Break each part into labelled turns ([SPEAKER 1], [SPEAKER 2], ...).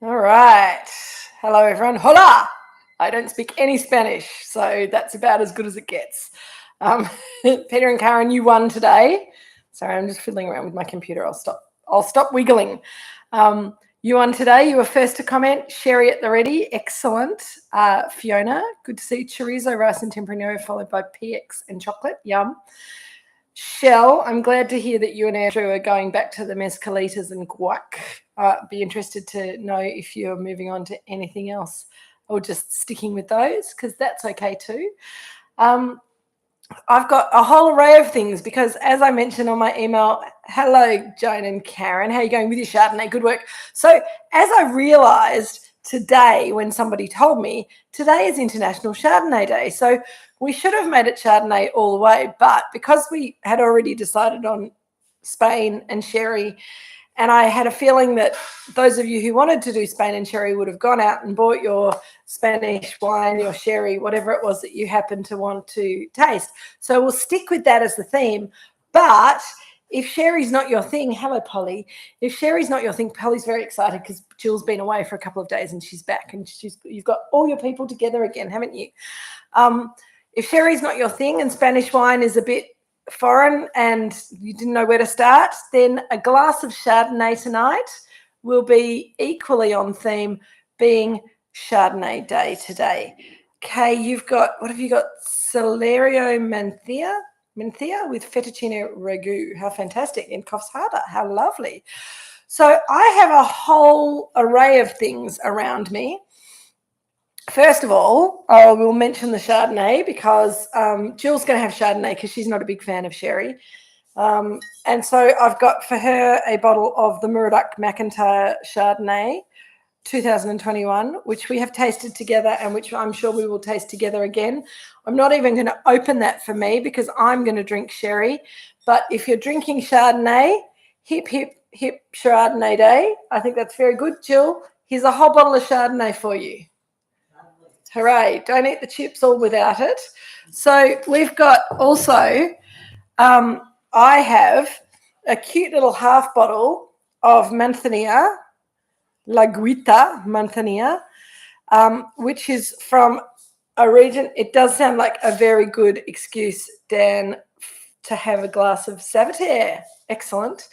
[SPEAKER 1] All right. Hello, everyone. Hola! I don't speak any Spanish, so that's about as good as it gets. Peter and Karen, you won today. Sorry, I'm just fiddling around with my computer. I'll stop wiggling. You won today. You were first to comment. Sherry at the ready. Excellent. Fiona, good to see. Chorizo, rice and tempranillo, followed by PX and chocolate. Yum. Shell, I'm glad to hear that you and Andrew are going back to the mezcalitas and guac. Be interested to know if you're moving on to anything else or just sticking with those, because that's okay too. I've got a whole array of things because, as I mentioned on my email, hello, Joan and Karen, how are you going with your Chardonnay? Good work. So as I realised today when somebody told me, today is International Chardonnay Day. So we should have made it Chardonnay all the way, but because we had already decided on Spain and sherry, and I had a feeling that those of you who wanted to do Spain and sherry would have gone out and bought your Spanish wine, your sherry, whatever it was that you happen to want to taste. So we'll stick with that as the theme. But if sherry's not your thing, hello, Polly. If sherry's not your thing, Polly's very excited because Jill's been away for a couple of days and she's back and you've got all your people together again, haven't you? If sherry's not your thing and Spanish wine is a bit foreign and you didn't know where to start, then a glass of Chardonnay tonight will be equally on theme, being Chardonnay Day today. Okay, you've got, what have you got? Celerio Menthia with fettuccine ragu. How fantastic. In Coffs Harbour. How lovely. So I have a whole array of things around me. First of all, I will mention the Chardonnay because Jill's going to have Chardonnay because she's not a big fan of sherry. And so I've got for her a bottle of the Moorooduc McIntyre Chardonnay 2021, which we have tasted together and which I'm sure we will taste together again. I'm not even going to open that for me because I'm going to drink sherry. But if you're drinking Chardonnay, hip, hip, hip Chardonnay Day. I think that's very good. Jill, here's a whole bottle of Chardonnay for you. Hooray, don't eat the chips all without it. So we've got also, I have a cute little half bottle of Manzanilla, La Guita Manzanilla, which is from a region. It does sound like a very good excuse, Dan, to have a glass of Saboteur. Excellent.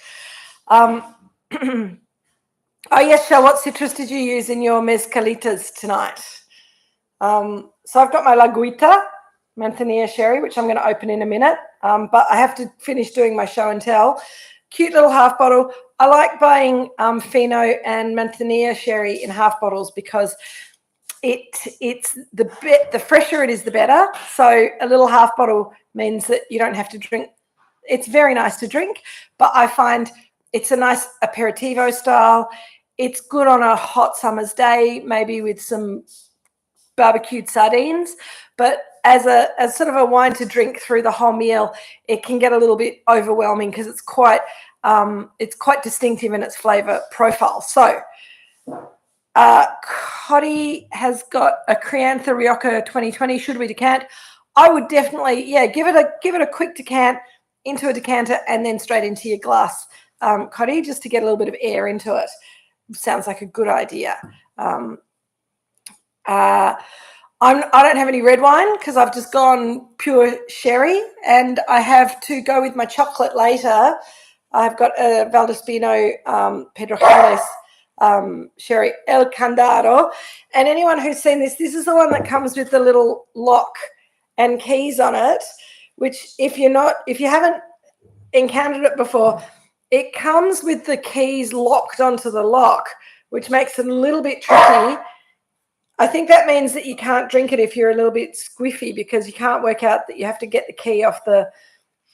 [SPEAKER 1] Oh, yes, Shell, what citrus did you use in your mezcalitas tonight? So I've got my La Guita Manzanilla sherry, which I'm going to open in a minute, but I have to finish doing my show and tell. Cute little half bottle. I like buying Fino and Manzanilla sherry in half bottles because it's the fresher it is, the better. So a little half bottle means that you don't have to drink. It's very nice to drink, but I find it's a nice aperitivo style. It's good on a hot summer's day, maybe with some barbecued sardines, but as sort of a wine to drink through the whole meal, it can get a little bit overwhelming because it's quite distinctive in its flavour profile. So Cotty has got a Crianza Rioja 2020. Should we decant? I would definitely, give it a quick decant into a decanter and then straight into your glass, Cotty, just to get a little bit of air into it. Sounds like a good idea. I don't have any red wine because I've just gone pure sherry, and I have to go with my chocolate later. I've got a Valdespino Pedro Jimenez sherry El Candado, and anyone who's seen this is the one that comes with the little lock and keys on it, which if you haven't encountered it before, it comes with the keys locked onto the lock, which makes it a little bit tricky. I think that means that you can't drink it if you're a little bit squiffy because you can't work out that you have to get the key off the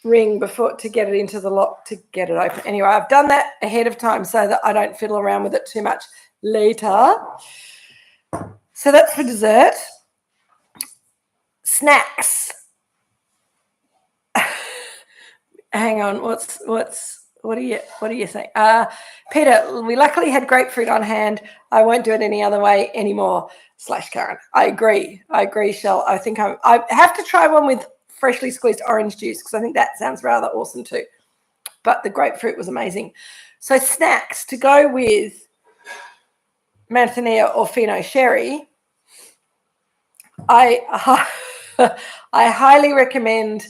[SPEAKER 1] ring before to get it into the lock to get it open. Anyway, I've done that ahead of time so that I don't fiddle around with it too much later. So that's for dessert. Snacks. Hang on, what do you think? Peter, we luckily had grapefruit on hand. I won't do it any other way anymore. Karen. I agree, Shell. I think I have to try one with freshly squeezed orange juice because I think that sounds rather awesome too. But the grapefruit was amazing. So snacks to go with Manzanilla or Fino sherry, I highly recommend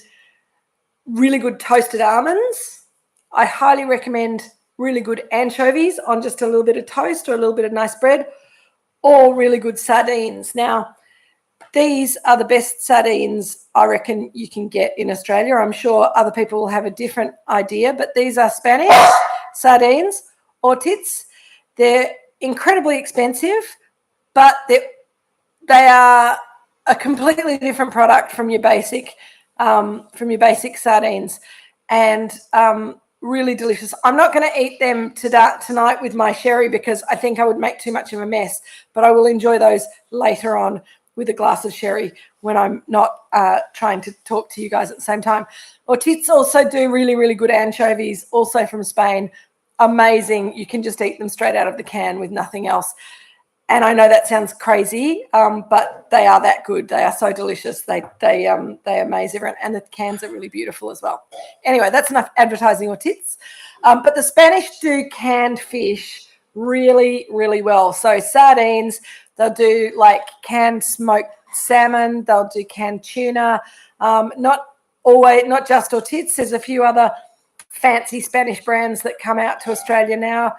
[SPEAKER 1] really good toasted almonds. I highly recommend really good anchovies on just a little bit of toast or a little bit of nice bread, or really good sardines. Now, these are the best sardines I reckon you can get in Australia. I'm sure other people will have a different idea, but these are Spanish sardines or tits. They're incredibly expensive, but they are a completely different product from your basic sardines, and really delicious. I'm not going to eat them tonight with my sherry because I think I would make too much of a mess, but I will enjoy those later on with a glass of sherry when I'm not trying to talk to you guys at the same time. Ortiz also do really, really good anchovies, also from Spain. Amazing. You can just eat them straight out of the can with nothing else. And I know that sounds crazy, but they are that good. They are so delicious. They amaze everyone, and the cans are really beautiful as well. Anyway, that's enough advertising Ortiz. But the Spanish do canned fish really, really well. So sardines, they'll do like canned smoked salmon. They'll do canned tuna. Not just Ortiz. There's a few other fancy Spanish brands that come out to Australia now.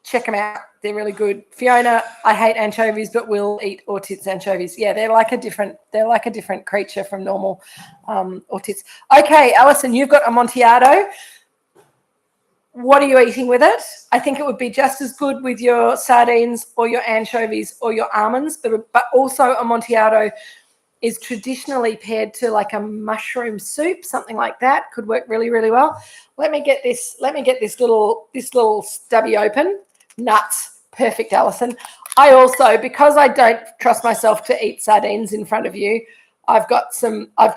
[SPEAKER 1] Check them out. They're really good. Fiona, I hate anchovies, but will eat Ortiz anchovies. Yeah, they're like a different creature from normal Ortiz. Okay, Alison, you've got Amontillado. What are you eating with it? I think it would be just as good with your sardines or your anchovies or your almonds, but also Amontillado is traditionally paired to like a mushroom soup, something like that. Could work really, really well. Let me get this little stubby open. Nuts. Perfect, Alison. I also, because I don't trust myself to eat sardines in front of you, I've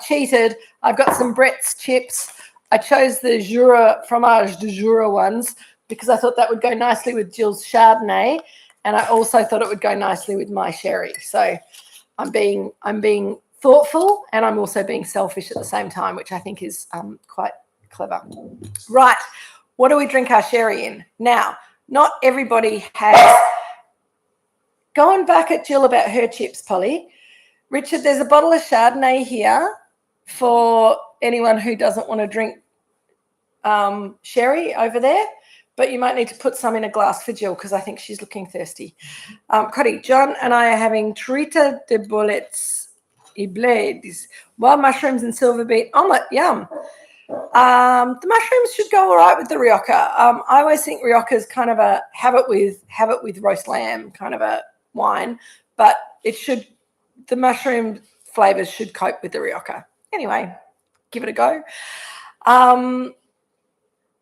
[SPEAKER 1] cheated. I've got some Brett's chips. I chose the Jura fromage de Jura ones because I thought that would go nicely with Jill's Chardonnay, and I also thought it would go nicely with my sherry. So I'm being thoughtful, and I'm also being selfish at the same time, which I think is quite clever. Right. What do we drink our sherry in? Now, not everybody has. Going back at Jill about her chips, Polly. Richard, there's a bottle of Chardonnay here for anyone who doesn't want to drink sherry over there, but you might need to put some in a glass for Jill because I think she's looking thirsty. Cody, John and I are having truita de bolets y blades, wild mushrooms and silver beet omelette. Yum. The mushrooms should go all right with the Rioja. I always think Rioja is kind of a have it with roast lamb kind of a wine, but the mushroom flavors should cope with the Rioja. Anyway, give it a go.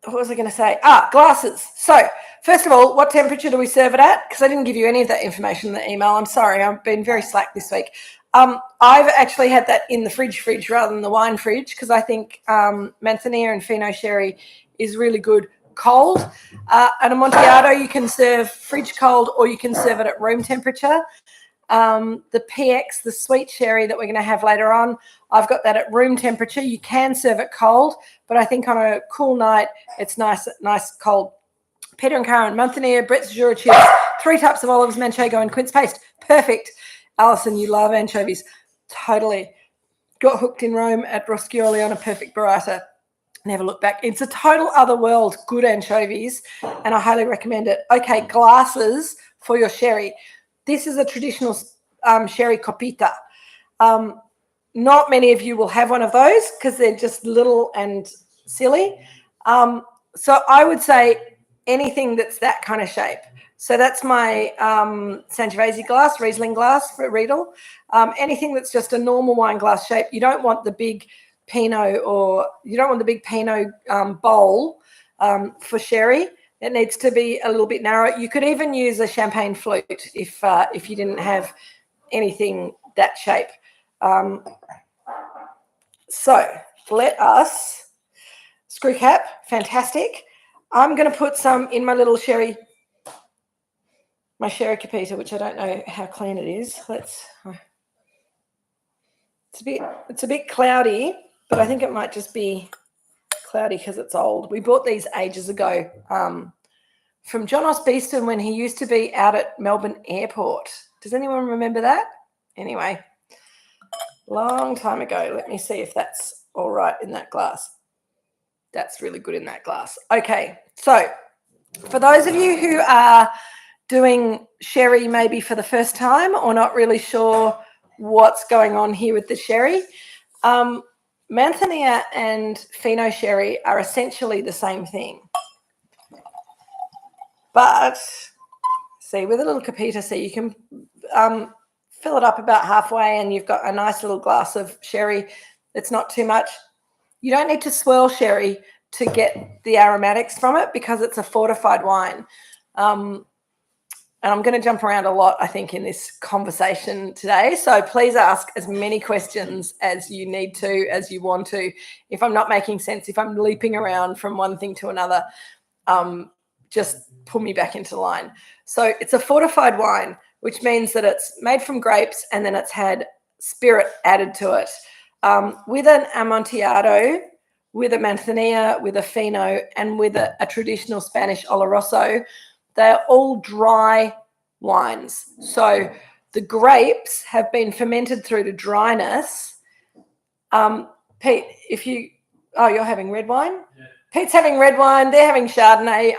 [SPEAKER 1] What was I going to say? Glasses. So first of all, what temperature do we serve it at? Because I didn't give you any of that information in the email. I'm sorry. I've been very slack this week. I've actually had that in the fridge rather than the wine fridge because I think Manzanilla and Fino sherry is really good cold. An Amontillado you can serve fridge cold or you can serve it at room temperature. The PX, the sweet sherry that we're going to have later on, I've got that at room temperature. You can serve it cold, but I think on a cool night, it's nice cold. Peter and Karen, Manzanilla, Brett's Jura chips, 3 types of olives, manchego, and quince paste. Perfect. Alison, you love anchovies. Totally. Got hooked in Rome at Roscioli on a perfect burrata. Never look back. It's a total other world, good anchovies, and I highly recommend it. Okay, glasses for your sherry. This is a traditional sherry copita. Not many of you will have one of those because they're just little and silly. So I would say anything that's that kind of shape. So that's my Sangiovese glass, Riesling glass for Riedel. Anything that's just a normal wine glass shape. You don't want the big Pinot bowl for sherry. It needs to be a little bit narrow. You could even use a champagne flute if you didn't have anything that shape. So let us screw cap. Fantastic. I'm going to put some in my little sherry. My sherry capita, which I don't know how clean it is. It's a bit cloudy, but I think it might just be cloudy because it's old. We bought these ages ago from John Osbeeston when he used to be out at Melbourne Airport. Does anyone remember that? Anyway, long time ago. Let me see if that's all right in that glass. That's really good in that glass. Okay, so for those of you who are doing sherry maybe for the first time or not really sure what's going on here with the sherry, Manzanilla and Fino sherry are essentially the same thing. But, see, with a little capita, so you can fill it up about halfway and you've got a nice little glass of sherry. It's not too much. You don't need to swirl sherry to get the aromatics from it because it's a fortified wine. And I'm going to jump around a lot, I think, in this conversation today. So please ask as many questions as you need to, as you want to. If I'm not making sense, if I'm leaping around from one thing to another, just pull me back into line. So it's a fortified wine, which means that it's made from grapes and then it's had spirit added to it. With an Amontillado, with a Manzanilla, with a Fino, and with a traditional Spanish Oloroso, they're all dry wines. So the grapes have been fermented through to dryness. Pete, you're having red wine? Yeah. Pete's having red wine. They're having Chardonnay.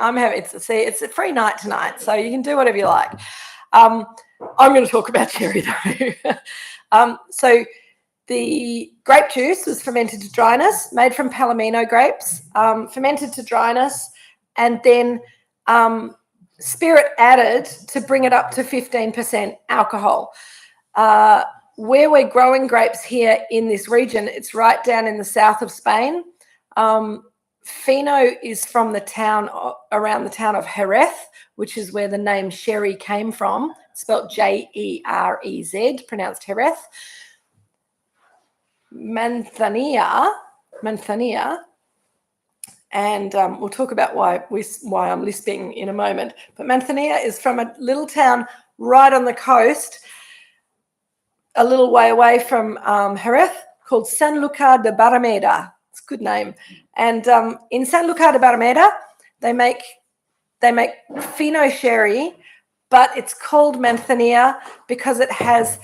[SPEAKER 1] It's a free night tonight, so you can do whatever you like. I'm going to talk about sherry though. So the grape juice was fermented to dryness, made from Palomino grapes, fermented to dryness, and then spirit added to bring it up to 15% alcohol. Where we're growing grapes here in this region, it's right down in the south of Spain. Fino is from around the town of Jerez, which is where the name sherry came from, spelled Jerez, pronounced Jerez. Manzanilla, and we'll talk about why I'm lisping in a moment. But Manzanilla is from a little town right on the coast, a little way away from Jerez, called Sanlúcar de Barrameda. It's a good name. And in Sanlúcar de Barrameda, they make Fino sherry, but it's called Manzanilla because it has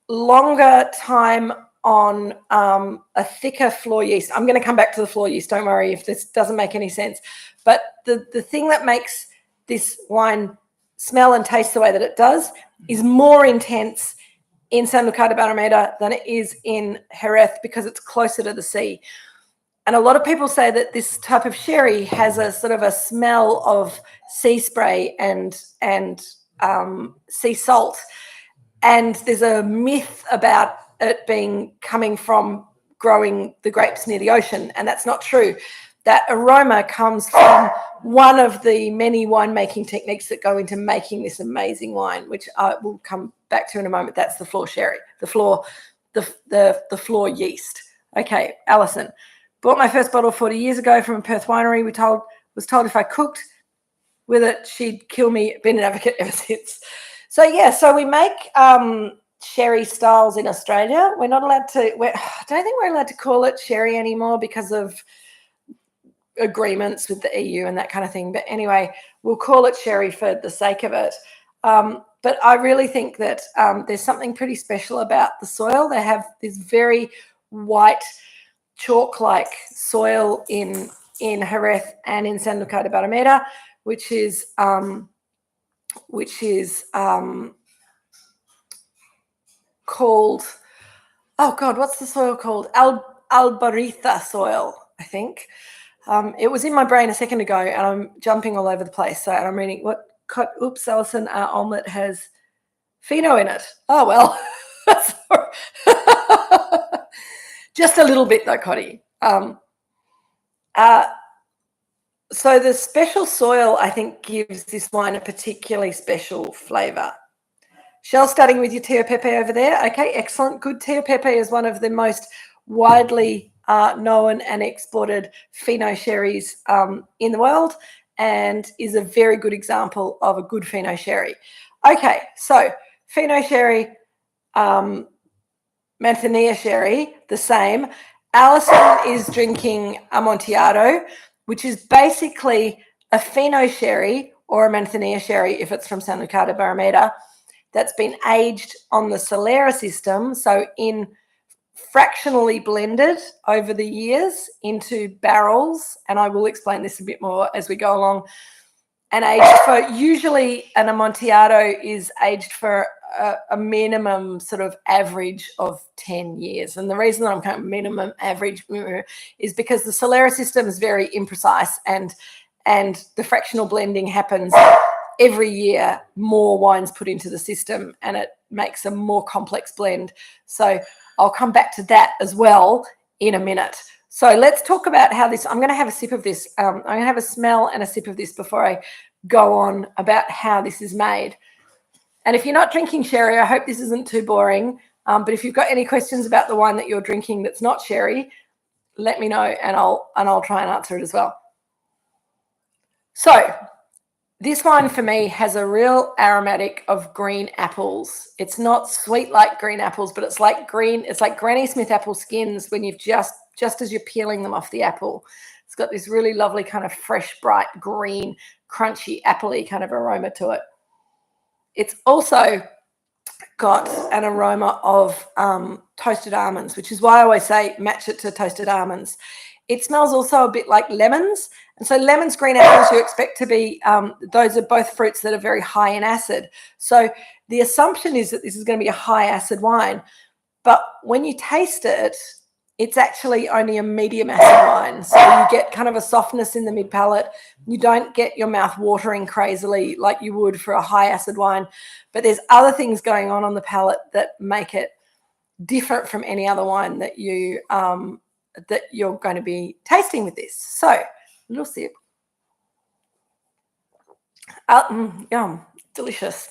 [SPEAKER 1] longer time on a thicker floor yeast. I'm going to come back to the floor yeast. Don't worry if this doesn't make any sense. But the thing that makes this wine smell and taste the way that it does is more intense in Sanlúcar de Barrameda than it is in Jerez because it's closer to the sea. And a lot of people say that this type of sherry has a sort of a smell of sea spray and sea salt. And there's a myth about it coming from growing the grapes near the ocean, and that's not true. That aroma comes from one of the many winemaking techniques that go into making this amazing wine, which I will come back to in a moment. That's the floor sherry, the floor yeast. Okay, Alison, bought my first bottle 40 years ago from a Perth winery. Was told if I cooked with it, she'd kill me. Been an advocate ever since. So yeah, so we make sherry styles in Australia. We're not allowed to, I don't think we're allowed to call it sherry anymore because of agreements with the EU and that kind of thing. But anyway, we'll call it sherry for the sake of it. But I really think that there's something pretty special about the soil. They have this very white chalk-like soil in Jerez and in Sanlúcar de Barrameda, which is called, oh God, what's the soil called? Albariza soil, I think. It was in my brain a second ago and I'm jumping all over the place. So I'm reading oops, Alison, our omelette has Fino in it. Oh, well. Just a little bit though, Cotty. So the special soil, I think, gives this wine a particularly special flavour. Shell, starting with your Tio Pepe over there. Okay, excellent. Good. Tio Pepe is one of the most widely known and exported Fino sherries in the world and is a very good example of a good Fino sherry. Okay, so Fino sherry, Manzanilla sherry, the same. Alison is drinking Amontillado, which is basically a Fino sherry or a Manzanilla sherry if it's from San Lucar de Barrameda, that's been aged on the Solera system, so in fractionally blended over the years into barrels, and I will explain this a bit more as we go along, and aged for, usually an Amontillado is aged for a minimum sort of average of 10 years. And the reason that I'm kind of minimum average is because the Solera system is very imprecise, and the fractional blending happens every year. More wines put into the system and it makes a more complex blend. So I'll come back to that as well in a minute. So let's talk about how this, I'm going to have a sip of this. I'm going to have a smell and a sip of this before I go on about how this is made. And if you're not drinking sherry, I hope this isn't too boring. But if you've got any questions about the wine that you're drinking that's not sherry, let me know and I'll try and answer it as well. So this wine for me has a real aromatic of green apples. It's not sweet like green apples, but it's like green. It's like Granny Smith apple skins when you've just as you're peeling them off the apple. It's got this really lovely kind of fresh, bright green, crunchy, appley kind of aroma to it. It's also got an aroma of toasted almonds, which is why I always say match it to toasted almonds. It smells also a bit like lemons. And so lemons, green apples, you expect to be, those are both fruits that are very high in acid. So the assumption is that this is going to be a high acid wine. But when you taste it, it's actually only a medium acid wine. So you get kind of a softness in the mid palate. You don't get your mouth watering crazily like you would for a high acid wine. But there's other things going on the palate that make it different from any other wine that you're going to be tasting with this. So a little sip. Yum, delicious.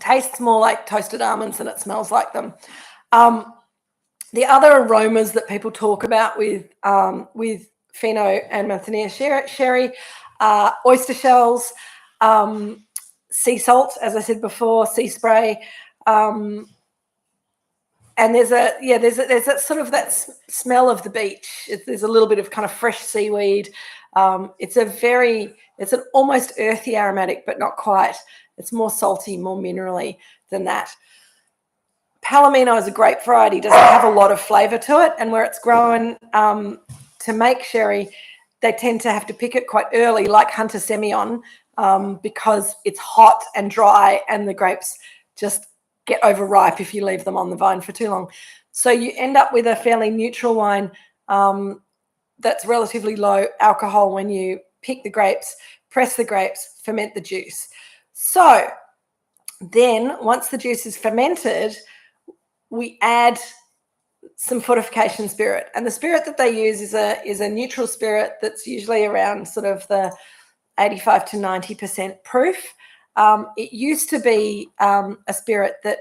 [SPEAKER 1] Tastes more like toasted almonds than it smells like them. The other aromas that people talk about with Pinot and Manzanilla sherry are oyster shells, sea salt, as I said before, sea spray, and there's that sort of that smell of the beach. There's a little bit of kind of fresh seaweed. It's an almost earthy aromatic, but not quite. It's more salty, more minerally than that. Palomino is a grape variety, doesn't have a lot of flavour to it, and where it's grown to make sherry, they tend to have to pick it quite early, like Hunter Semillon, because it's hot and dry and the grapes just get overripe if you leave them on the vine for too long. So you end up with a fairly neutral wine that's relatively low alcohol when you pick the grapes, press the grapes, ferment the juice. So then once the juice is fermented, we add some fortification spirit, and the spirit that they use is a neutral spirit that's usually around sort of the 85 to 90% proof. It used to be a spirit that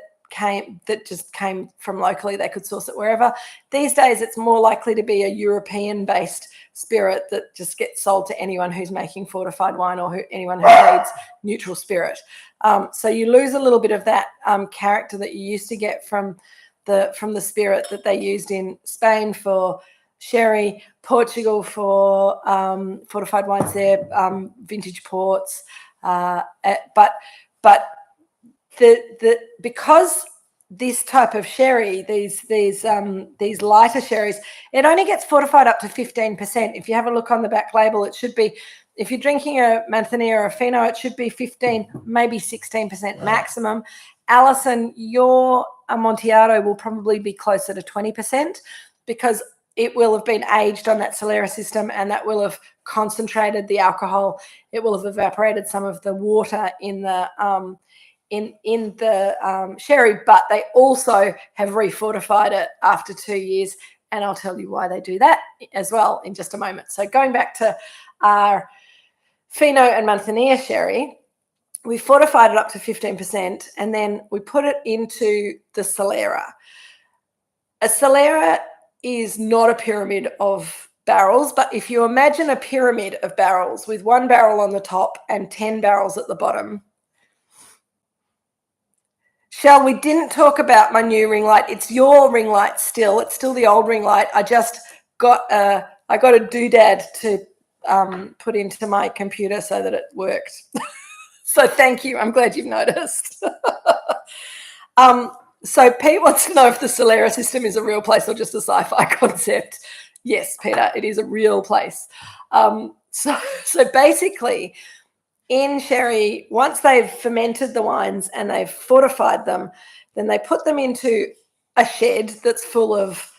[SPEAKER 1] just came from locally. They could source it wherever. These days, it's more likely to be a European-based spirit that just gets sold to anyone who's making fortified wine or anyone who needs neutral spirit. So you lose a little bit of that character that you used to get from the spirit that they used in Spain for sherry, Portugal for fortified wines there, vintage ports, but because this type of sherry, these lighter sherries, it only gets fortified up to 15%. If you have a look on the back label, it should be, if you're drinking a Manzanilla or a Fino, it should be 15, maybe 16% maximum. Alison, your Amontillado will probably be closer to 20% because it will have been aged on that Solera system, and that will have concentrated the alcohol. It will have evaporated some of the water in the sherry, but they also have refortified it after 2 years, and I'll tell you why they do that as well in just a moment. So going back to our Fino and Manzanilla sherry, we fortified it up to 15%, and then we put it into the Solera. A Solera is not a pyramid of barrels, but if you imagine a pyramid of barrels with one barrel on the top and 10 barrels at the bottom. Shell, we didn't talk about my new ring light. It's your ring light still. It's still the old ring light. I just got a doodad to put into my computer so that it worked. So thank you. I'm glad you've noticed. So Pete wants to know if the Solera system is a real place or just a sci-fi concept. Yes, Peter, it is a real place. So basically, in sherry, once they've fermented the wines and they've fortified them, then they put them into a shed that's full of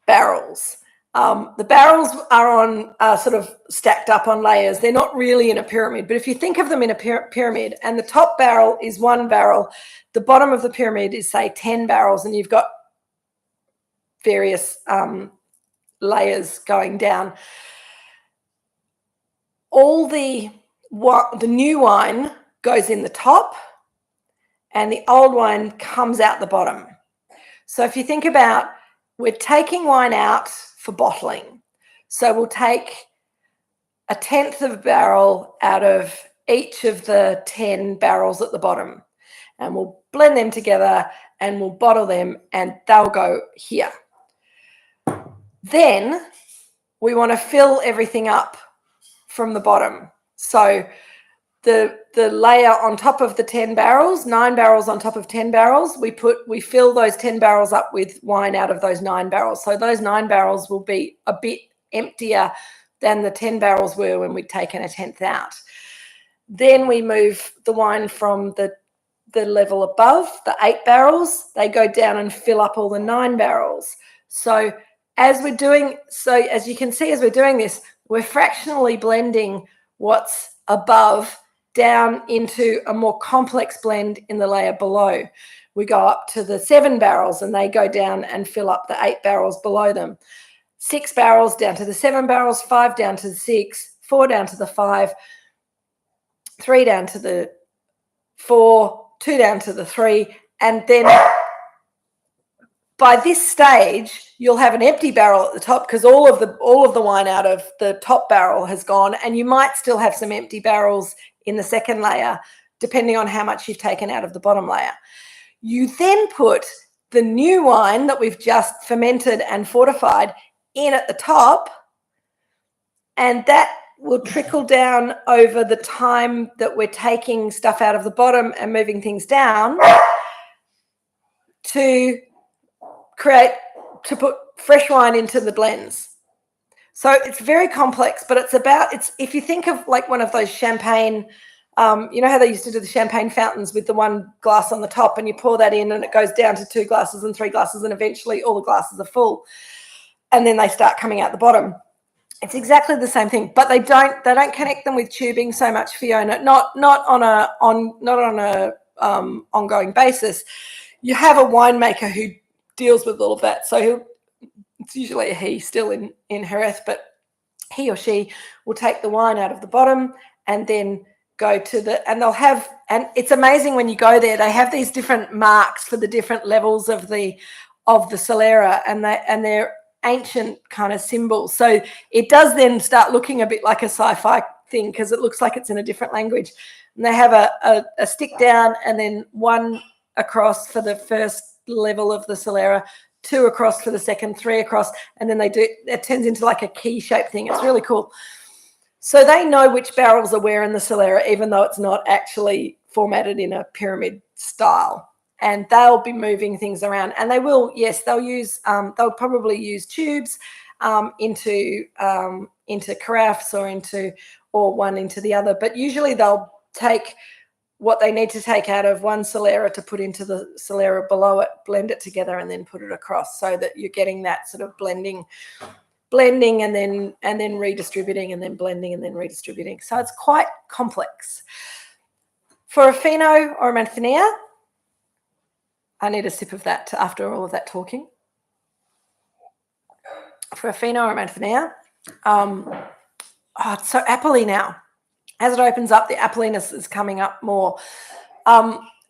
[SPEAKER 1] barrels. The barrels are sort of stacked up on layers. They're not really in a pyramid, but if you think of them in a pyramid, and the top barrel is 1 barrel, the bottom of the pyramid is, say, 10 barrels, and you've got various layers going down. All the new wine goes in the top, and the old wine comes out the bottom. So if you think about, we're taking wine out for bottling. So we'll take 1/10 of a barrel out of each of the 10 barrels at the bottom, and we'll blend them together and we'll bottle them, and they'll go here. Then we want to fill everything up from the bottom. So the layer on top of the 10 barrels, 9 barrels on top of 10 barrels, we fill those 10 barrels up with wine out of those 9 barrels. So those 9 barrels will be a bit emptier than the 10 barrels were when we'd taken 1/10 out. Then we move the wine from the level above, the 8 barrels, they go down and fill up all the 9 barrels. So as you can see, as we're doing this, we're fractionally blending what's above down into a more complex blend in the layer below. We go up to the 7 barrels and they go down and fill up the 8 barrels below them. 6 barrels down to the 7 barrels, 5 down to the 6, 4 down to the 5, 3 down to the 4, 2 down to the 3, and then by this stage, you'll have an empty barrel at the top because all of the wine out of the top barrel has gone, and you might still have some empty barrels in the second layer, depending on how much you've taken out of the bottom layer. You then put the new wine that we've just fermented and fortified in at the top, and that will trickle down over the time that we're taking stuff out of the bottom and moving things down to put fresh wine into the blends. So it's very complex, but if you think of like one of those champagne, you know how they used to do the champagne fountains with the 1 glass on the top, and you pour that in and it goes down to 2 glasses and 3 glasses, and eventually all the glasses are full, and then they start coming out the bottom. It's exactly the same thing, but they don't connect them with tubing so much, Fiona, not on a ongoing basis. You have a winemaker who deals with all of that. So it's usually a he still in Jerez, but he or she will take the wine out of the bottom and then go to and it's amazing when you go there, they have these different marks for the different levels of the Solera, and they're ancient kind of symbols. So it does then start looking a bit like a sci-fi thing because it looks like it's in a different language. And they have a stick down and then 1 across for the first level of the Solera, 2 across for the second, 3 across, and then it turns into like a key shape thing. It's really cool. So they know which barrels are where in the Solera, even though it's not actually formatted in a pyramid style. And they'll be moving things around, and they'll probably use tubes into carafes or one into the other, but usually they'll take what they need to take out of one Solera to put into the Solera below it, blend it together, and then put it across, so that you're getting that sort of blending and then redistributing, and then blending and then redistributing. So it's quite complex. For a Fino or a Manzanilla, I need a sip of that after all of that talking. For a Fino or a Manzanilla, it's so appley now. As it opens up, the appliness is coming up more.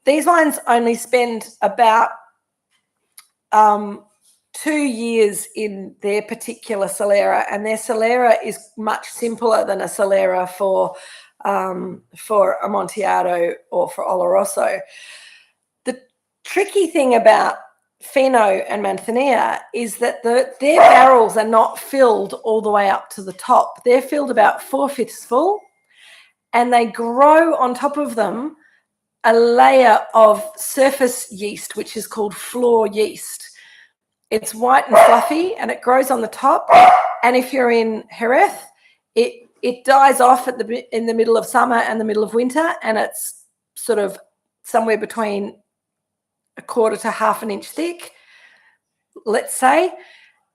[SPEAKER 1] These wines only spend about 2 years in their particular Solera, and their Solera is much simpler than a Solera for Amontillado or for Oloroso. The tricky thing about Fino and Manzanilla is that their barrels are not filled all the way up to the top. They're filled about 4/5 full, and they grow on top of them a layer of surface yeast, which is called floor yeast. It's white and fluffy, and it grows on the top. And if you're in Jerez, it dies off in the middle of summer and the middle of winter, and it's sort of somewhere between a quarter to half an inch thick, let's say.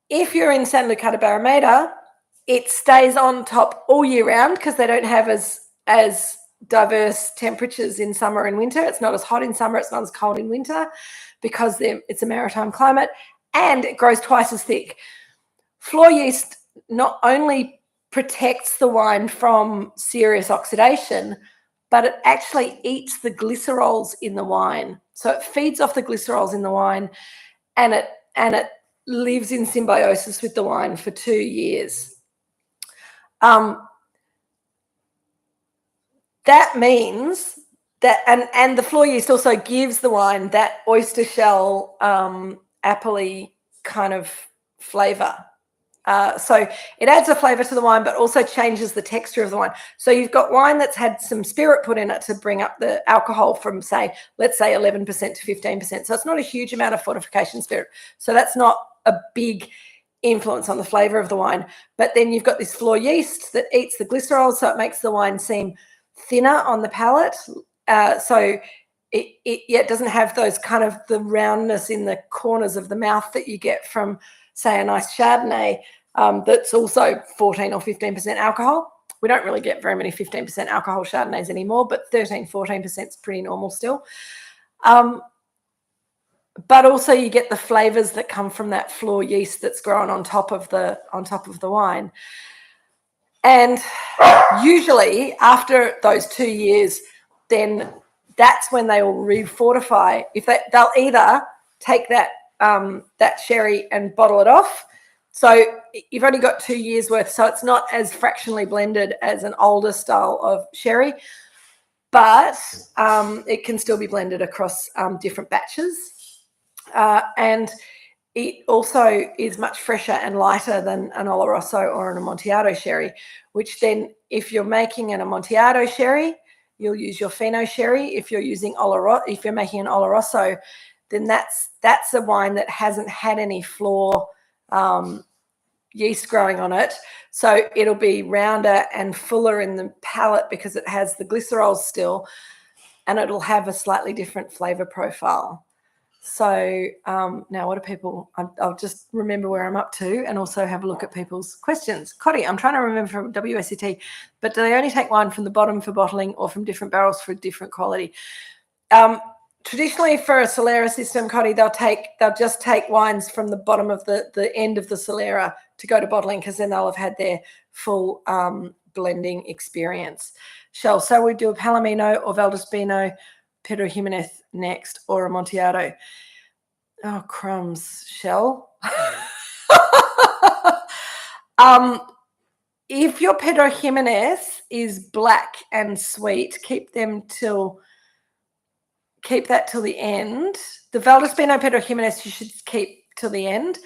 [SPEAKER 1] If you're in San Lucar de Barrameda, it stays on top all year round because they don't have as diverse temperatures in summer and winter. It's not as hot in summer, it's not as cold in winter because it's a maritime climate, and it grows twice as thick. Floor yeast not only protects the wine from serious oxidation, but it actually eats the glycerols in the wine. So it feeds off the glycerols in the wine, and it lives in symbiosis with the wine for 2 years. That means that, and the floor yeast also gives the wine that oyster shell, appley kind of flavour. So it adds a flavour to the wine, but also changes the texture of the wine. So you've got wine that's had some spirit put in it to bring up the alcohol from, let's say 11% to 15%. So it's not a huge amount of fortification spirit. So that's not a big influence on the flavour of the wine. But then you've got this floor yeast that eats the glycerol, so it makes the wine seem thinner on the palate. So it doesn't have those kind of the roundness in the corners of the mouth that you get from, say, a nice Chardonnay that's also 14 or 15% alcohol. We don't really get very many 15% alcohol Chardonnays anymore, but 13, 14% is pretty normal still. But also you get the flavours that come from that floor yeast that's grown on top of the wine. And usually after those 2 years, then that's when they will refortify. They'll either take that sherry and bottle it off. So you've only got 2 years worth, so it's not as fractionally blended as an older style of sherry, but it can still be blended across different batches. And it also is much fresher and lighter than an Oloroso or an Amontillado sherry, which then, if you're making an Amontillado sherry, you'll use your Fino sherry. If you're using if you're making an Oloroso, then that's a wine that hasn't had any floor yeast growing on it. So it'll be rounder and fuller in the palate because it has the glycerols still, and it'll have a slightly different flavour profile. So now what do people, I'll just remember where I'm up to and also have a look at people's questions. Cotty, I'm trying to remember from WSET, but do they only take wine from the bottom for bottling or from different barrels for different quality? Traditionally for a Solera system, Cotty, they'll just take wines from the bottom of the end of the Solera to go to bottling, because then they'll have had their full blending experience. Shell, so we do a Palomino or Valdespino, Pedro Jimenez next, or Amontillado. Oh, crumbs, Shell. If your Pedro Jimenez is black and sweet, keep that till the end. The Valdespino Pedro Jimenez you should keep till the end.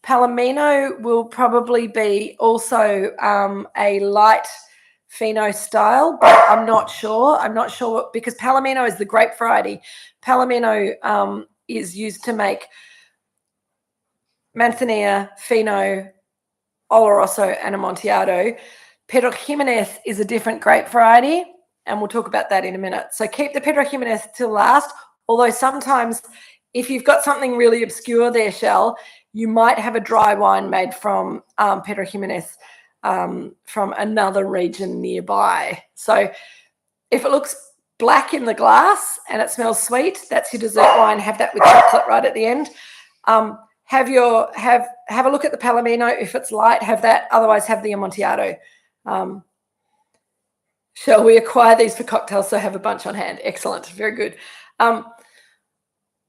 [SPEAKER 1] Palomino will probably be also a light Fino style, but I'm not sure. Because Palomino is the grape variety. Palomino is used to make Manzanilla, Fino, Oloroso, and Amontillado. Pedro Jimenez is a different grape variety, and we'll talk about that in a minute. So keep the Pedro Jimenez till last, although sometimes if you've got something really obscure there, Shell, you might have a dry wine made from Pedro Jimenez from another region nearby. So if it looks black in the glass and it smells sweet, that's your dessert wine. Have that with chocolate right at the end. Have a look at the Palomino. If it's light, have that. Otherwise, have the Amontillado. Shall we acquire these for cocktails? So have a bunch on hand. Excellent. Very good.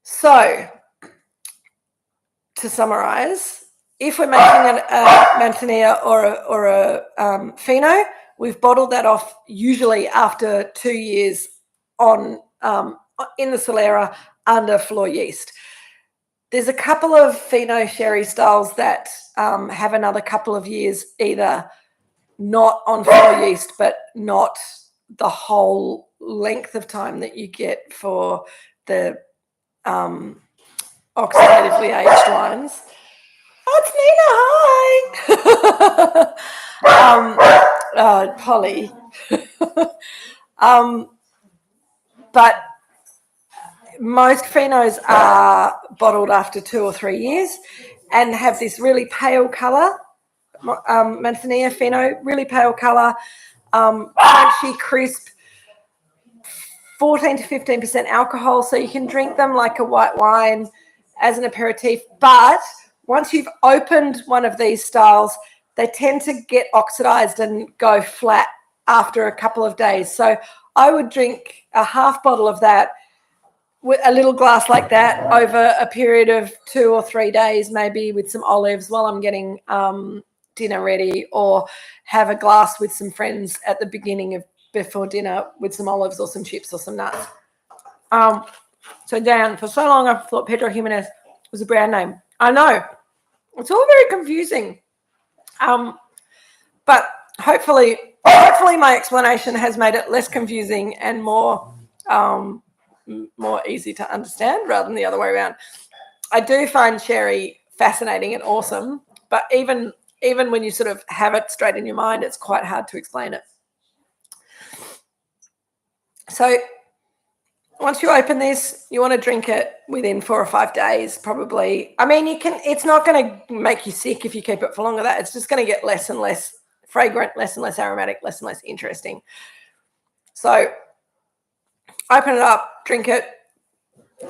[SPEAKER 1] So to summarize, if we're making a Manzanilla or a Fino, we've bottled that off usually after 2 years in the Solera under floor yeast. There's a couple of Fino sherry styles that have another couple of years either not on floor yeast but not the whole length of time that you get for the oxidatively aged wines. Oh, it's Nina, hi. Polly. But most Pinots are bottled after 2 or 3 years and have this really pale colour. Manzanilla Fino, really pale colour, crunchy, crisp, 14 to 15% alcohol, so you can drink them like a white wine as an aperitif. But once you've opened one of these styles, they tend to get oxidized and go flat after a couple of days. So I would drink a half bottle of that with a little glass like that over a period of 2 or 3 days, maybe with some olives while I'm getting dinner ready, or have a glass with some friends at the beginning of before dinner with some olives or some chips or some nuts. So Dan, for so long I thought Pedro Jimenez was a brand name. I know, it's all very confusing, but hopefully my explanation has made it less confusing and more easy to understand rather than the other way around. I do find sherry fascinating and awesome, but even when you sort of have it straight in your mind, it's quite hard to explain it. So once you open this, you want to drink it within 4 or 5 days, probably. I mean, it's not going to make you sick if you keep it for longer than that. It's just going to get less and less fragrant, less and less aromatic, less and less interesting. So open it up, drink it.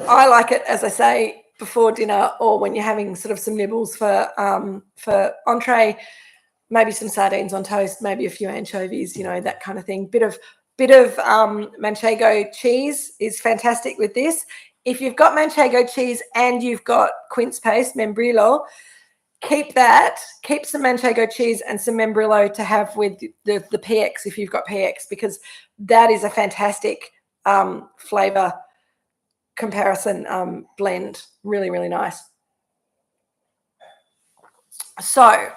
[SPEAKER 1] I like it, as I say, before dinner or when you're having sort of some nibbles for entree, maybe some sardines on toast, maybe a few anchovies, that kind of thing. Bit of manchego cheese is fantastic with this. If you've got manchego cheese and you've got quince paste, membrillo, keep some manchego cheese and some membrillo to have with the PX if you've got PX, because that is a fantastic flavour comparison blend. Really, really nice. So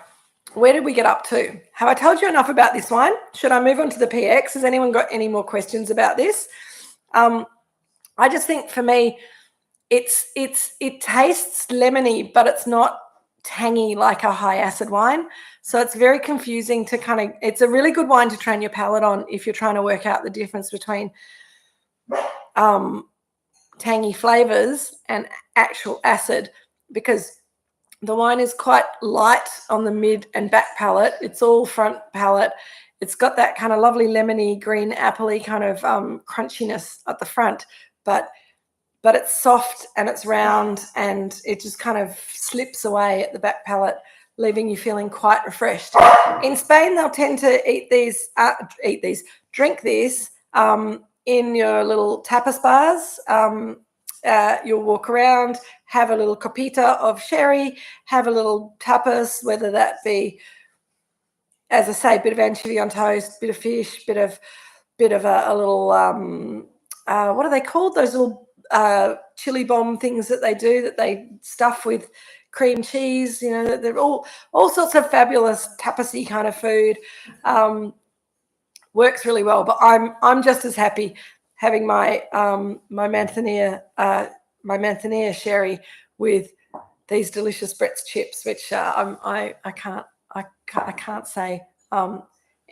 [SPEAKER 1] where did we get up to? Have I told you enough about this wine? Should I move on to the PX? Has anyone got any more questions about this? I just think for me, it tastes lemony, but it's not tangy like a high acid wine. So it's very confusing to it's a really good wine to train your palate on if you're trying to work out the difference between tangy flavors and actual acid, because the wine is quite light on the mid and back palate. It's all front palate. It's got that kind of lovely lemony, green, appley kind of crunchiness at the front, but it's soft and it's round and it just kind of slips away at the back palate, leaving you feeling quite refreshed. In Spain, they'll tend to drink this in your little tapas bars. You'll walk around, have a little copita of sherry, have a little tapas, whether that be, as I say, a bit of anchovy on toast, bit of fish, bit of a little what are they called? Those little chili bomb things that they stuff with cream cheese. They're all sorts of fabulous tapasy kind of food. Works really well, but I'm just as happy having my Manzanilla sherry with these delicious Brett's chips, which I can't say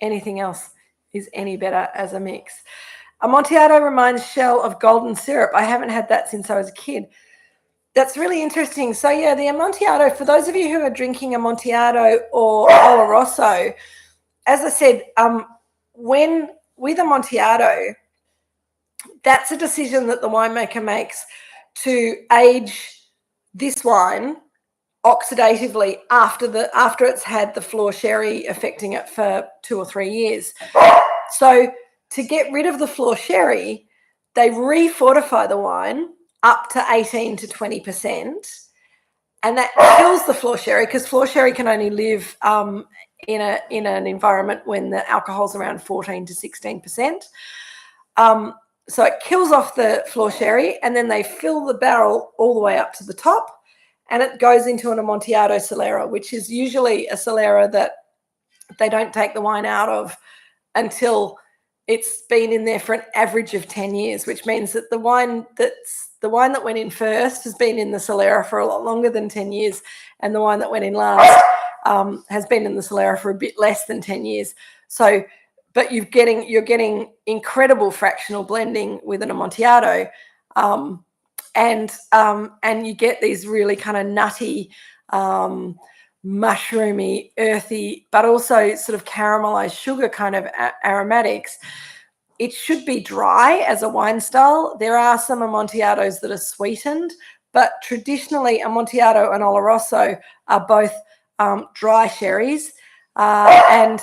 [SPEAKER 1] anything else is any better as a mix. Amontillado reminds Shell of golden syrup. I haven't had that since I was a kid. That's really interesting. So yeah, the Amontillado, for those of you who are drinking Amontillado or Oloroso, as I said, with Amontillado, that's a decision that the winemaker makes to age this wine oxidatively after it's had the floor sherry affecting it for 2 or 3 years. So to get rid of the floor sherry, they refortify the wine up to 18 to 20%, and that kills the floor sherry, because floor sherry can only live in an environment when the alcohol's around 14 to 16%. So it kills off the floor sherry, and then they fill the barrel all the way up to the top, and it goes into an Amontillado Solera, which is usually a Solera that they don't take the wine out of until it's been in there for an average of 10 years, which means that the wine that went in first has been in the Solera for a lot longer than 10 years, and the wine that went in last has been in the Solera for a bit less than 10 years. So, but you're getting incredible fractional blending with an Amontillado, and you get these really kind of nutty, mushroomy, earthy, but also sort of caramelized sugar kind of aromatics. It should be dry as a wine style. There are some Amontillados that are sweetened, but traditionally Amontillado and Oloroso are both dry sherries, and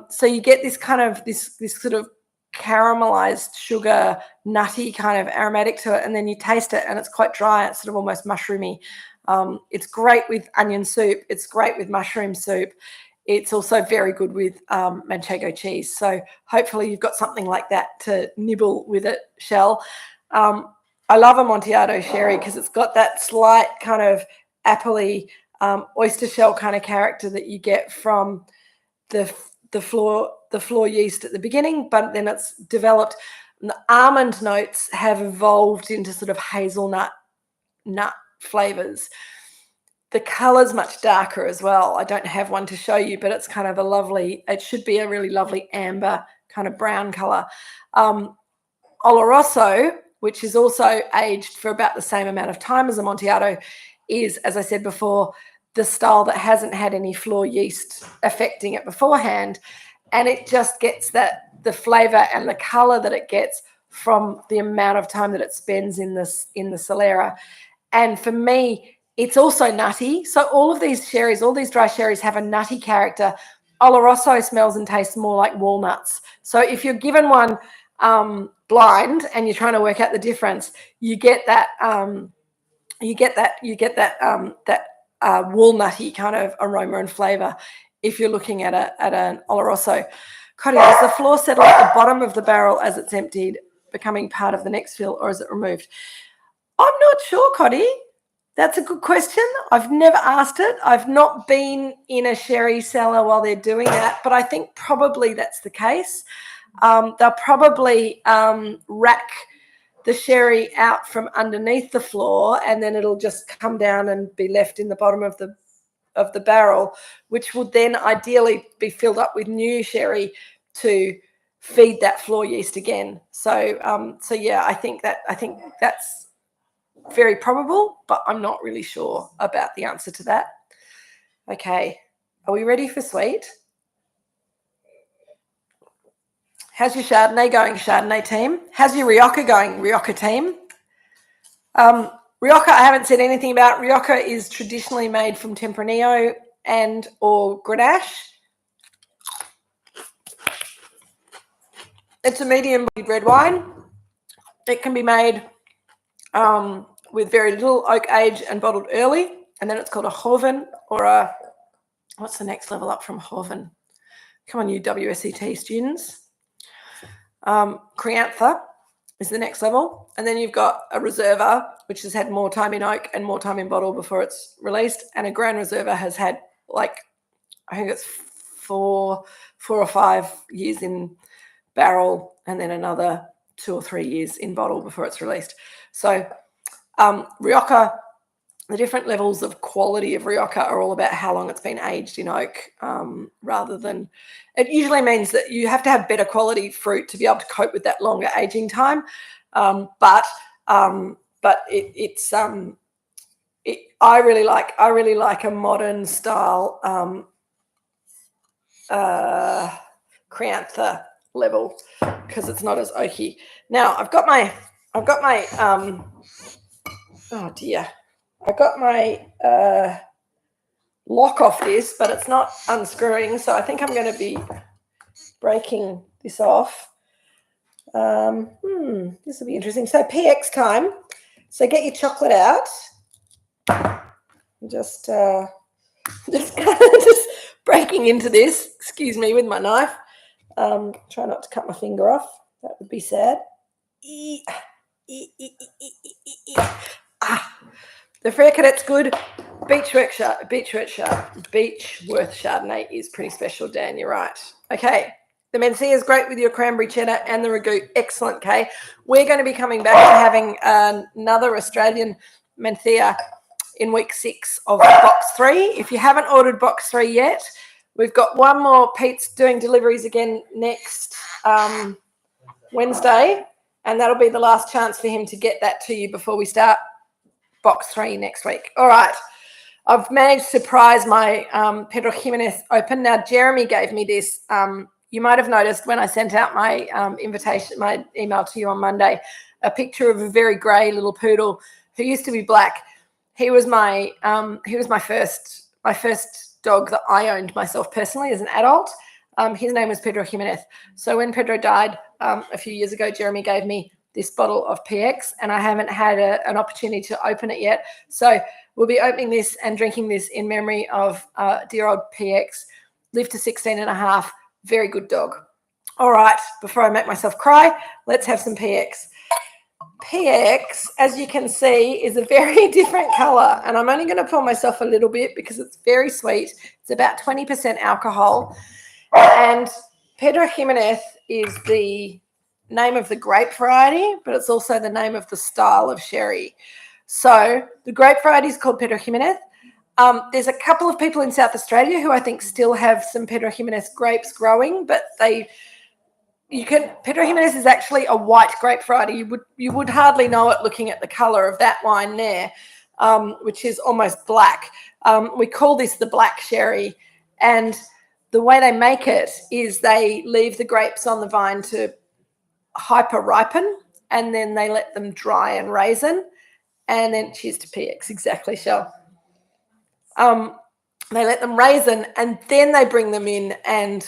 [SPEAKER 1] so you get this kind of this sort of caramelized sugar, nutty kind of aromatic to it, and then you taste it and it's quite dry. It's sort of almost mushroomy. It's great with onion soup. It's great with mushroom soup. It's also very good with manchego cheese. So hopefully you've got something like that to nibble with it, Shell. I love Amontillado sherry because it's got that slight kind of appley oyster shell kind of character that you get from the floor yeast at the beginning, but then it's developed. And the almond notes have evolved into sort of hazelnut nut flavors. The color's much darker as well. I don't have one to show you, but it's kind of a lovely, it should be a really lovely amber kind of brown color. Oloroso, which is also aged for about the same amount of time as Amontillado, is, as I said before, the style that hasn't had any floor yeast affecting it beforehand, and it just gets the flavor and the color that it gets from the amount of time that it spends in the Solera. And for me, it's also nutty. So all of these sherries, all these dry sherries have a nutty character. Oloroso smells and tastes more like walnuts. So if you're given one blind and you're trying to work out the difference, you get that walnutty kind of aroma and flavor if you're looking at an Oloroso. Cody, does the floor settle at the bottom of the barrel as it's emptied, becoming part of the next fill, or is it removed? I'm not sure, Cody. That's a good question. I've never asked it. I've not been in a sherry cellar while they're doing that, but I think probably that's the case. They'll probably rack the sherry out from underneath the floor, and then it'll just come down and be left in the bottom of the barrel, which would then ideally be filled up with new sherry to feed that floor yeast again. So yeah, I think that's very probable, but I'm not really sure about the answer to that. Okay, are we ready for sweet? How's your Chardonnay going, Chardonnay team? How's your Rioja going, Rioja team? Rioja, I haven't said anything about. Rioja is traditionally made from Tempranillo and or Grenache. It's a medium-bodied red wine. It can be made with very little oak age and bottled early, and then it's called a Joven, or a, what's the next level up from Joven? Come on, you WSET students. Crianza is the next level, and then you've got a Reserva, which has had more time in oak and more time in bottle before it's released, and a Grand Reserva has had, like, I think it's four or 5 years in barrel, and then another 2 or 3 years in bottle before it's released. So Rioja, the different levels of quality of Rioja are all about how long it's been aged in oak, rather than, it usually means that you have to have better quality fruit to be able to cope with that longer aging time. But I really like a modern style Crianza level because it's not as oaky. Now I've got my oh dear. I got my lock off this, but it's not unscrewing, so I think I'm going to be breaking this off. This will be interesting. So PX time. So get your chocolate out. Just breaking into this. Excuse me with my knife. Try not to cut my finger off. That would be sad. The Frere Cadet's good. Beechworth Chardonnay is pretty special, Dan. You're right. Okay, The Mencia is great with your cranberry cheddar and the ragout. Excellent, Kay. We're going to be coming back to having another Australian Mencia in week 6 of box 3. If you haven't ordered box 3 yet, we've got one more. Pete's doing deliveries again next Wednesday, and that'll be the last chance for him to get that to you before we start box 3 next week. All right. I've managed to prize my Pedro Jimenez open. Now, Jeremy gave me this. You might have noticed when I sent out my invitation, my email to you on Monday, a picture of a very grey little poodle who used to be black. He was my first dog that I owned myself personally as an adult. His name was Pedro Jimenez. So when Pedro died a few years ago, Jeremy gave me this bottle of PX, and I haven't had an opportunity to open it yet. So we'll be opening this and drinking this in memory of dear old PX. Lived to 16 and a half. Very good dog. All right, before I make myself cry, let's have some PX. PX, as you can see, is a very different colour, and I'm only going to pour myself a little bit because it's very sweet. It's about 20% alcohol, and Pedro Jimenez is the name of the grape variety, but it's also the name of the style of sherry. So the grape variety is called Pedro Jimenez. There's a couple of people in South Australia who I think still have some Pedro Jimenez grapes growing, but Pedro Jimenez is actually a white grape variety. You would hardly know it looking at the colour of that wine there, which is almost black. We call this the black sherry, and the way they make it is they leave the grapes on the vine to hyper ripen, and then they let them dry and raisin, and then cheers to PX, exactly, Shell. They let them raisin, and then they bring them in and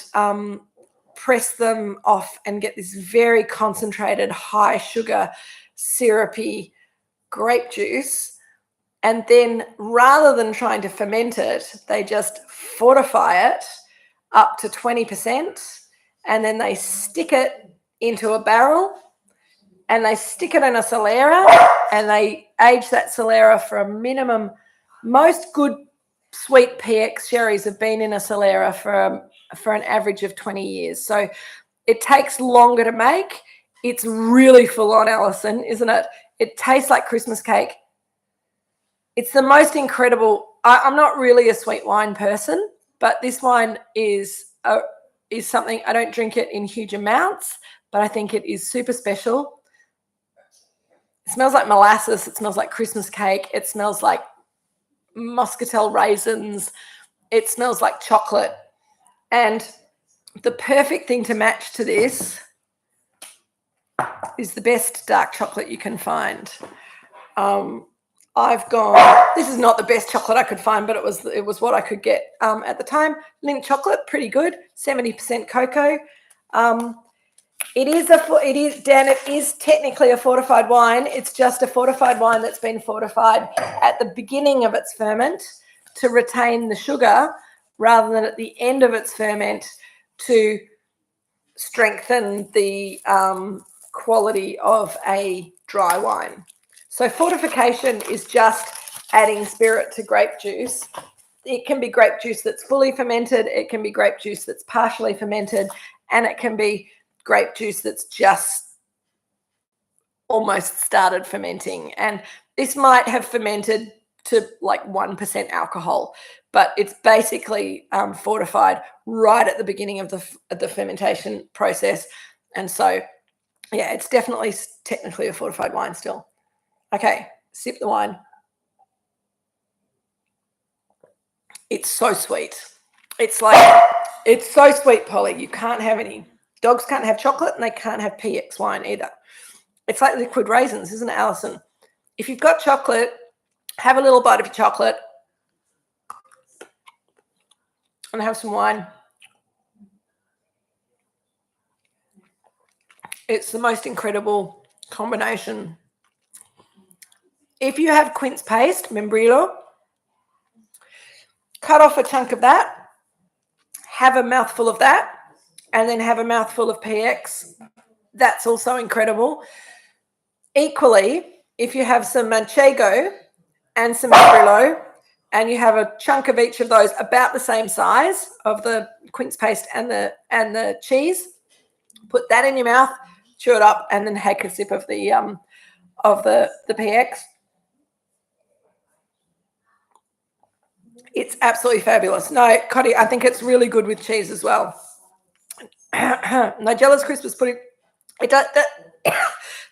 [SPEAKER 1] press them off and get this very concentrated, high sugar, syrupy grape juice. And then rather than trying to ferment it, they just fortify it up to 20%, and then they stick it into a barrel, and they stick it in a Solera, and they age that Solera for a minimum. Most good sweet PX sherries have been in a Solera for an average of 20 years. So it takes longer to make. It's really full on, Alison, isn't it? It tastes like Christmas cake. It's the most incredible. I'm not really a sweet wine person, but this wine is something. I don't drink it in huge amounts, but I think it is super special. It smells like molasses. It smells like Christmas cake. It smells like muscatel raisins. It smells like chocolate. And the perfect thing to match to this is the best dark chocolate you can find. This is not the best chocolate I could find, but it was what I could get at the time. Lindt chocolate, pretty good, 70% cocoa. It is technically a fortified wine. It's just a fortified wine that's been fortified at the beginning of its ferment to retain the sugar rather than at the end of its ferment to strengthen the quality of a dry wine. So fortification is just adding spirit to grape juice. It can be grape juice that's fully fermented. It can be grape juice that's partially fermented, and it can be grape juice that's just almost started fermenting. And this might have fermented to like 1% alcohol, but it's basically fortified right at the beginning of the fermentation process. And so, yeah, it's definitely technically a fortified wine still. Okay, sip the wine. It's so sweet. It's so sweet, Polly. You can't have any. Dogs can't have chocolate, and they can't have PX wine either. It's like liquid raisins, isn't it, Alison? If you've got chocolate, have a little bite of your chocolate and have some wine. It's the most incredible combination. If you have quince paste, membrillo, cut off a chunk of that, have a mouthful of that, and then have a mouthful of PX. That's also incredible. Equally, if you have some manchego and some membrillo, and you have a chunk of each of those about the same size of the quince paste and the cheese. Put that in your mouth, chew it up, and then take a sip of the PX. It's absolutely fabulous. No, Cotty, I think it's really good with cheese as well. Nigella's Christmas pudding, that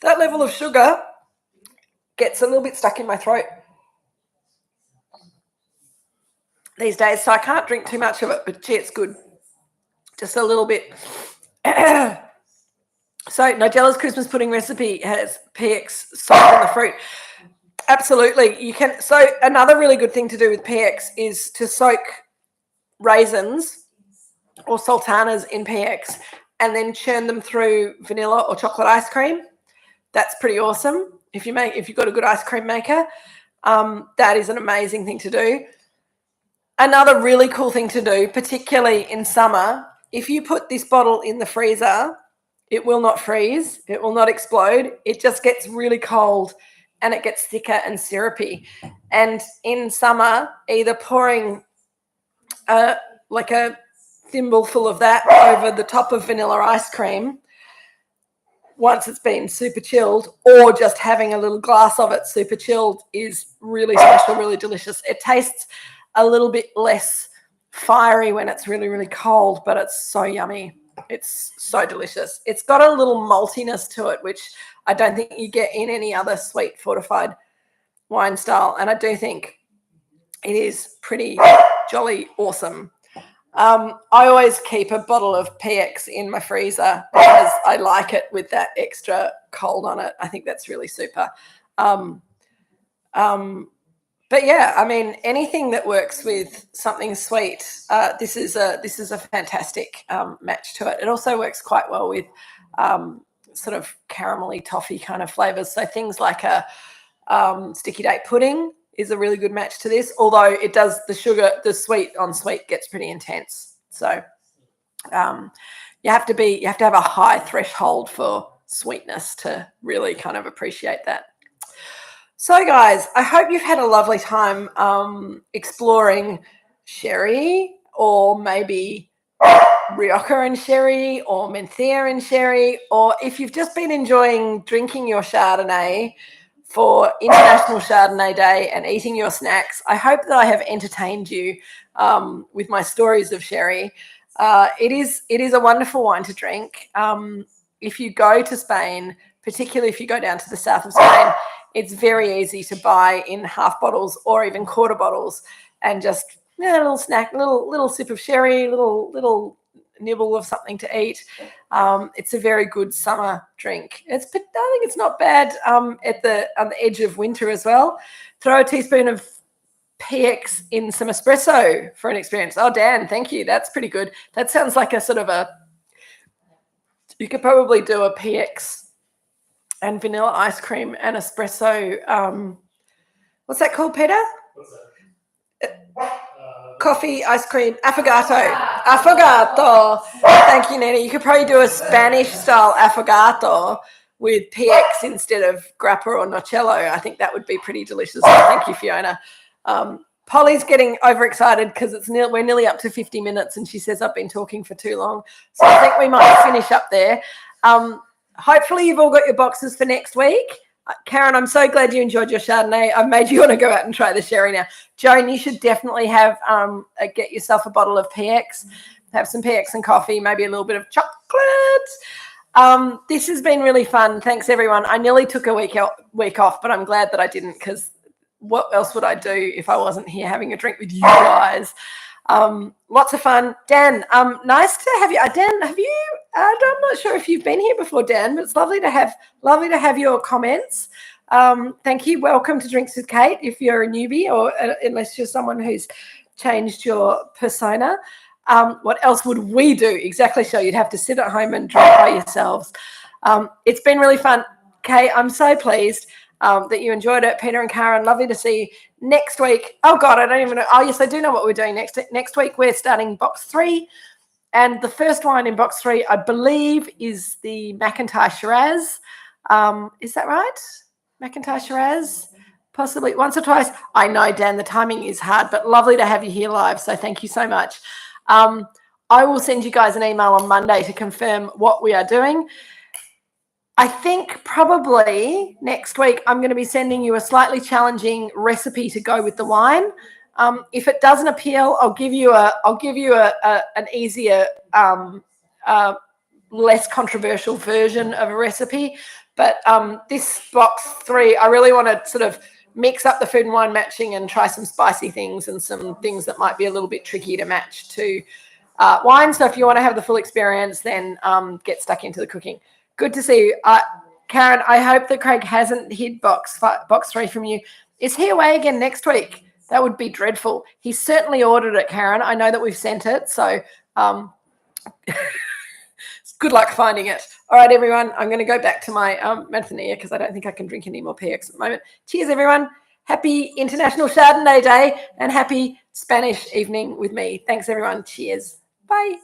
[SPEAKER 1] level of sugar gets a little bit stuck in my throat these days, so I can't drink too much of it, but gee, it's good. Just a little bit. So Nigella's Christmas pudding recipe has PX soaked in the fruit. Absolutely. You can. So another really good thing to do with PX is to soak raisins or sultanas in PX and then churn them through vanilla or chocolate ice cream. That's pretty awesome. If you've got a good ice cream maker, that is an amazing thing to do. Another really cool thing to do, particularly in summer, if you put this bottle in the freezer, it will not freeze. It will not explode. It just gets really cold and it gets thicker and syrupy. And in summer, either pouring like a thimbleful of that over the top of vanilla ice cream once it's been super chilled, or just having a little glass of it super chilled is really special, really delicious. It tastes a little bit less fiery when it's really, really cold, but it's so yummy. It's so delicious. It's got a little maltiness to it, which I don't think you get in any other sweet fortified wine style. And I do think it is pretty jolly awesome. I always keep a bottle of PX in my freezer because I like it with that extra cold on it. I think that's really super. But yeah, I mean, anything that works with something sweet, this is a fantastic match to it. It also works quite well with sort of caramelly toffee kind of flavors. So things like a sticky date pudding is a really good match to this, although it does the sweet on sweet gets pretty intense. So you have to have a high threshold for sweetness to really kind of appreciate that. So guys, I hope you've had a lovely time exploring sherry, or maybe Rioja and sherry, or Menthea and sherry, or if you've just been enjoying drinking your Chardonnay for International Chardonnay Day and eating your snacks. I hope that I have entertained you with my stories of sherry. It is a wonderful wine to drink. If you go to Spain, particularly if you go down to the south of Spain, it's very easy to buy in half bottles or even quarter bottles, and just a little snack, little sip of sherry, little nibble of something to eat. It's a very good summer drink. I think it's not bad on the edge of winter as well. Throw a teaspoon of PX in some espresso for an experience. Oh, Dan, thank you. That's pretty good. That sounds like a sort of you could probably do a PX and vanilla ice cream and espresso. What's that called, Peter?
[SPEAKER 2] What's that?
[SPEAKER 1] Coffee, ice cream, affogato. Thank you, Nina. You could probably do a Spanish-style affogato with PX instead of grappa or nocello. I think that would be pretty delicious. Thank you, Fiona. Polly's getting overexcited because we're nearly up to 50 minutes, and she says I've been talking for too long. So I think we might finish up there. Hopefully you've all got your boxes for next week. Karen, I'm so glad you enjoyed your Chardonnay. I've made you want to go out and try the sherry now. Joan, you should definitely have get yourself a bottle of PX, have some PX and coffee, maybe a little bit of chocolate. This has been really fun. Thanks, everyone. I nearly took a week off, but I'm glad that I didn't, because what else would I do if I wasn't here having a drink with you guys? Lots of fun. Dan, nice to have you. Dan, have you? I'm not sure if you've been here before, Dan, but it's lovely to have your comments. Thank you. Welcome to Drinks with Kate. If you're a newbie, or unless you're someone who's changed your persona, what else would we do? Exactly. So you'd have to sit at home and drink by yourselves. It's been really fun, Kate. I'm so pleased that you enjoyed it. Peter and Karen, lovely to see you. Next week, oh God, I don't even know. Oh yes, I do know what we're doing next week. We're starting box 3, and the first wine in box 3, I believe, is the McIntyre Shiraz. Is that right? McIntyre Shiraz. possibly once or twice. I know, Dan, the timing is hard, but lovely to have you here live. So thank you so much. I will send you guys an email on Monday to confirm what we are doing. I think probably next week I'm going to be sending you a slightly challenging recipe to go with the wine. If it doesn't appeal, I'll give you an easier, less controversial version of a recipe. But this box 3, I really want to sort of mix up the food and wine matching and try some spicy things and some things that might be a little bit tricky to match to wine. So if you want to have the full experience, then get stuck into the cooking. Good to see you. Karen, I hope that Craig hasn't hid box 3 from you. Is he away again next week? That would be dreadful. He certainly ordered it, Karen. I know that we've sent it. So good luck finding it. All right, everyone. I'm going to go back to my Manzanilla because I don't think I can drink any more PX at the moment. Cheers, everyone. Happy International Chardonnay Day and happy Spanish evening with me. Thanks, everyone. Cheers. Bye.